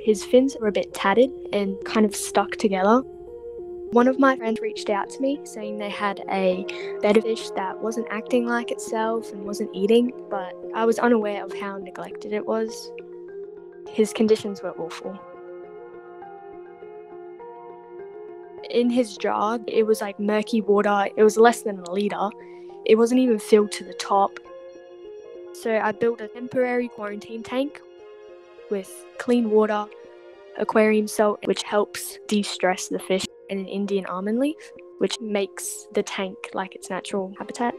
His fins were a bit tattered and kind of stuck together. One of my friends reached out to me saying they had a betta fish that wasn't acting like itself and wasn't eating, but I was unaware of how neglected it was. His conditions were awful. In his jar, it was like murky water. It was less than a litre. It wasn't even filled to the top. So I built a temporary quarantine tank with clean water, aquarium salt, which helps de-stress the fish, and an Indian almond leaf, which makes the tank like its natural habitat.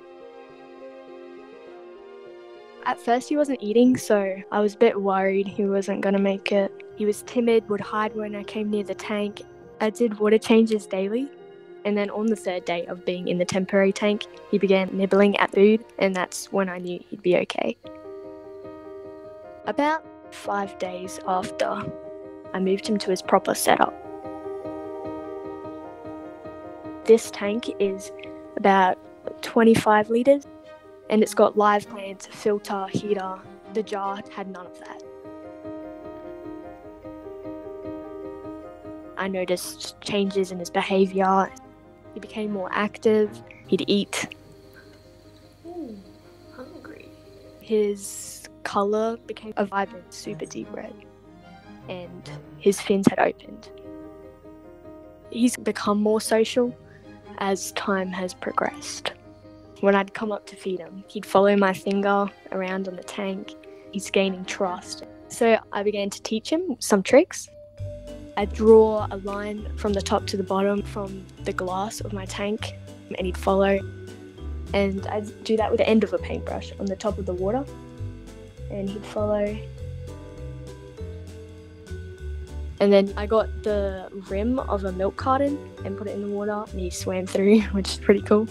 At first he wasn't eating, so I was a bit worried he wasn't going to make it. He was timid, would hide when I came near the tank. I did water changes daily, and then on the third day of being in the temporary tank, he began nibbling at food, and that's when I knew he'd be okay. About 5 days after, I moved him to his proper setup. This tank is about 25 litres, and it's got live plants, filter, heater. The jar had none of that. I noticed changes in his behaviour. He became more active, he'd eat. Ooh, hungry. His colour became a vibrant, super deep red, and his fins had opened. He's become more social as time has progressed. When I'd come up to feed him, he'd follow my finger around on the tank. He's gaining trust. So I began to teach him some tricks. I'd draw a line from the top to the bottom from the glass of my tank, and he'd follow. And I'd do that with the end of a paintbrush on the top of the water, and he'd follow. And then I got the rim of a milk carton and put it in the water, and he swam through, which is pretty cool.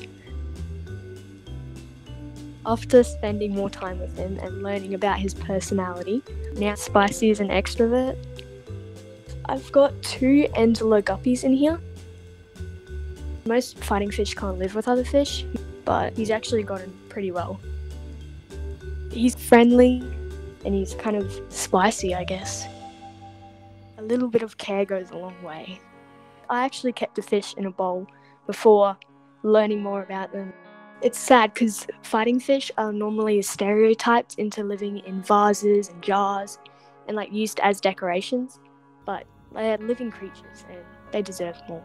After spending more time with him and learning about his personality, now Spicy is an extrovert. I've got 2 Angela guppies in here. Most fighting fish can't live with other fish, but he's actually gotten pretty well. He's friendly and he's kind of spicy, I guess. A little bit of care goes a long way. I actually kept the fish in a bowl before learning more about them. It's sad because fighting fish are normally stereotyped into living in vases and jars and used as decorations, but they are living creatures and they deserve more.